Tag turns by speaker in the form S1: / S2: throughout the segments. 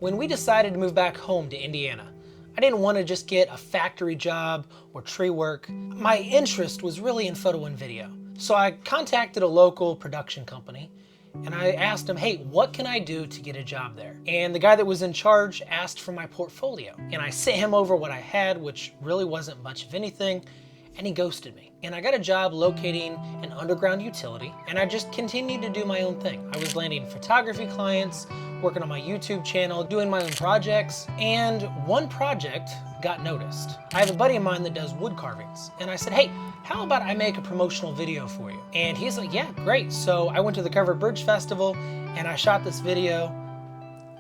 S1: When we decided to move back home to Indiana, I didn't want to just get a factory job or tree work. My interest was really in photo and video. So I contacted a local production company and I asked him, hey, what can I do to get a job there? And the guy that was in charge asked for my portfolio. And I sent him over what I had, which really wasn't much of anything, and he ghosted me. And I got a job locating an underground utility, and I just continued to do my own thing. I was landing photography clients, working on my YouTube channel, doing my own projects, and one project got noticed. I have a buddy of mine that does wood carvings, and I said, hey, how about I make a promotional video for you? And he's like, yeah, great. So I went to the Covered Bridge Festival, and I shot this video.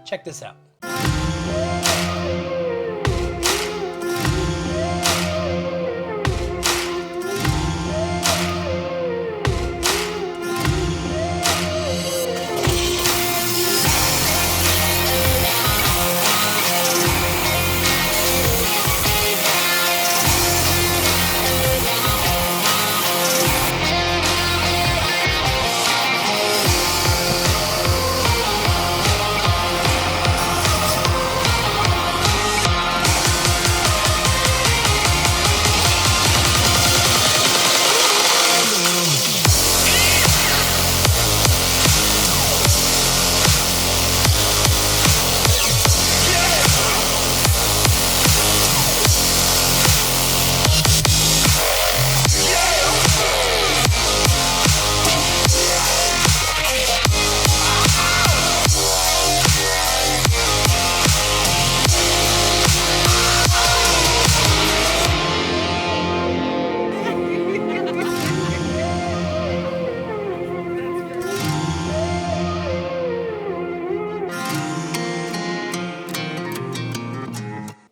S1: Check this out.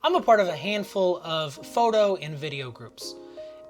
S1: I'm a part of a handful of photo and video groups.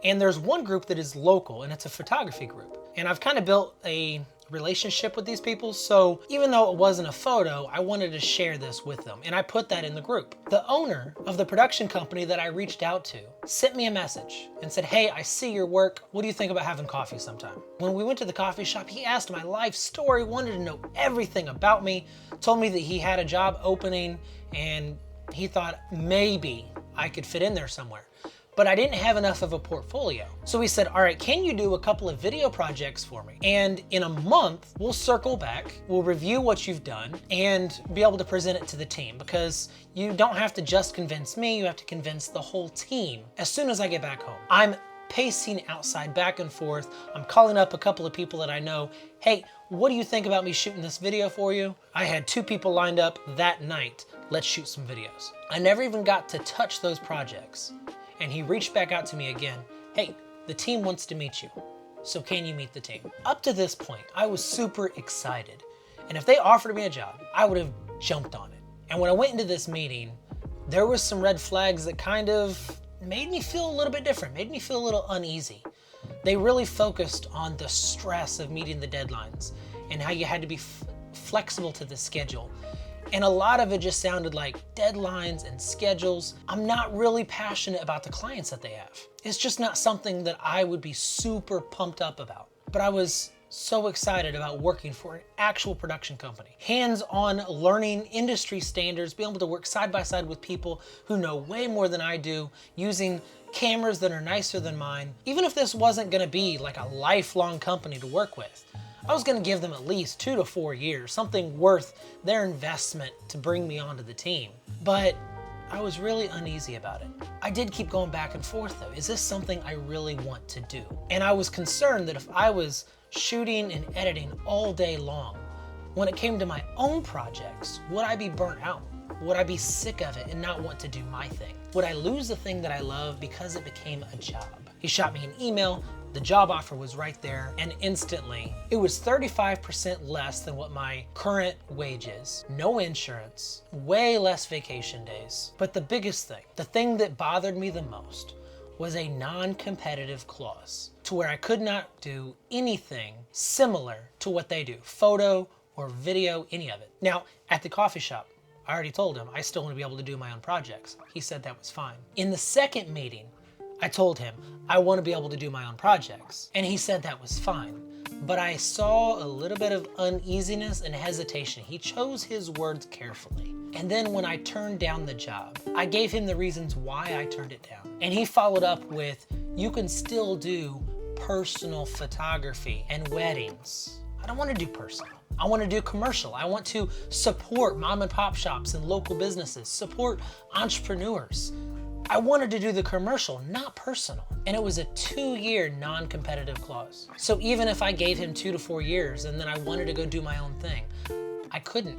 S1: And there's one group that is local, and it's a photography group. And I've kind of built a relationship with these people, so even though it wasn't a photo, I wanted to share this with them, and I put that in the group. The owner of the production company that I reached out to sent me a message and said, hey, I see your work. What do you think about having coffee sometime? When we went to the coffee shop, he asked my life story, wanted to know everything about me, told me that he had a job opening, and he thought maybe I could fit in there somewhere. But I didn't have enough of a portfolio. So he said, all right, can you do a couple of video projects for me? And in a month, we'll circle back, we'll review what you've done, and be able to present it to the team, because you don't have to just convince me, you have to convince the whole team as soon as I get back home. I'm pacing outside back and forth. I'm calling up a couple of people that I know. Hey, what do you think about me shooting this video for you? I had 2 people lined up that night. Let's shoot some videos. I never even got to touch those projects. And he reached back out to me again. Hey, the team wants to meet you. So can you meet the team? Up to this point, I was super excited. And if they offered me a job, I would have jumped on it. And when I went into this meeting, there was some red flags that kind of made me feel a little bit different, made me feel a little uneasy. They really focused on the stress of meeting the deadlines and how you had to be flexible to the schedule. And a lot of it just sounded like deadlines and schedules. I'm not really passionate about the clients that they have. It's just not something that I would be super pumped up about. But I was so excited about working for an actual production company. Hands-on learning industry standards, being able to work side by side with people who know way more than I do, using cameras that are nicer than mine. Even if this wasn't gonna be like a lifelong company to work with, I was gonna give them at least 2 to 4 years, something worth their investment to bring me onto the team. But I was really uneasy about it. I did keep going back and forth though. Is this something I really want to do? And I was concerned that if I was shooting and editing all day long, when it came to my own projects, would I be burnt out? Would I be sick of it and not want to do my thing? Would I lose the thing that I love because it became a job? He shot me an email. The job offer was right there, and instantly, it was 35% less than what my current wage is. No insurance, way less vacation days. But the biggest thing, the thing that bothered me the most, was a non-competitive clause to where I could not do anything similar to what they do, photo or video, any of it. Now, at the coffee shop, I already told him I still want to be able to do my own projects. He said that was fine. In the second meeting, I told him I want to be able to do my own projects, and he said that was fine. but I saw a little bit of uneasiness and hesitation. He chose his words carefully. And then when I turned down the job, I gave him the reasons why I turned it down. And he followed up with, you can still do personal photography and weddings. I don't want to do personal. I want to do commercial. I want to support mom and pop shops and local businesses, support entrepreneurs. I wanted to do the commercial, not personal. And it was a 2-year non-competitive clause. So even if I gave him 2 to 4 years and then I wanted to go do my own thing, I couldn't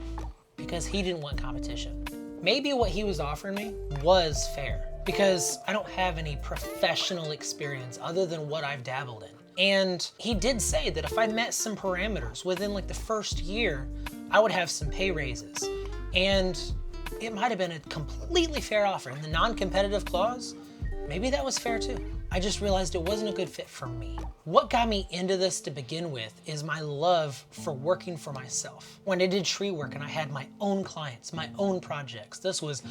S1: because he didn't want competition. Maybe what he was offering me was fair because I don't have any professional experience other than what I've dabbled in. And he did say that if I met some parameters within like the first year, I would have some pay raises. And it might have been a completely fair offer. And the non-competitive clause, maybe that was fair too. I just realized it wasn't a good fit for me. What got me into this to begin with is my love for working for myself. When I did tree work and I had my own clients, my own projects, this was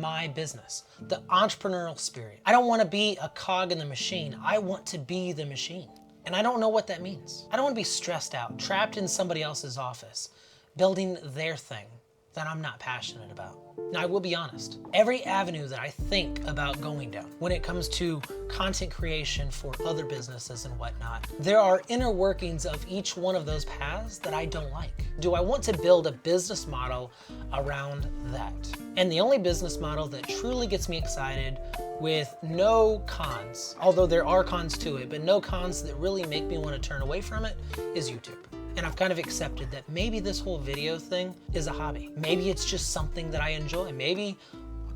S1: my business, the entrepreneurial spirit. I don't want to be a cog in the machine. I want to be the machine. And I don't know what that means. I don't want to be stressed out, trapped in somebody else's office, building their thing that I'm not passionate about. Now, I will be honest, every avenue that I think about going down when it comes to content creation for other businesses and whatnot, there are inner workings of each one of those paths that I don't like. Do I want to build a business model around that? And the only business model that truly gets me excited with no cons, although there are cons to it, but no cons that really make me want to turn away from it, is YouTube. And I've kind of accepted that maybe this whole video thing is a hobby. Maybe it's just something that I enjoy. Maybe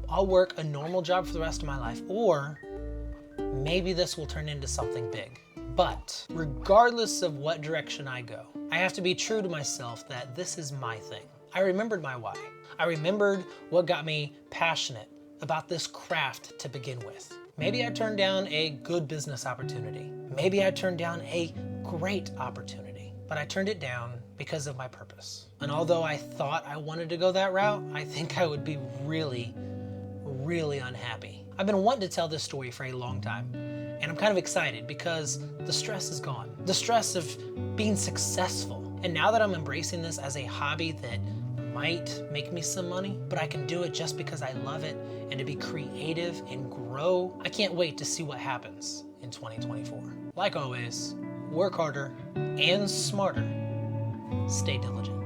S1: I'll work a normal job for the rest of my life, or maybe this will turn into something big. But regardless of what direction I go, I have to be true to myself that this is my thing. I remembered my why. I remembered what got me passionate about this craft to begin with. Maybe I turned down a good business opportunity. Maybe I turned down a great opportunity, but I turned it down because of my purpose. And although I thought I wanted to go that route, I think I would be really, really unhappy. I've been wanting to tell this story for a long time, and I'm kind of excited because the stress is gone. The stress of being successful. And now that I'm embracing this as a hobby that might make me some money, but I can do it just because I love it and to be creative and grow, I can't wait to see what happens in 2024. Like always, work harder and smarter. Stay diligent.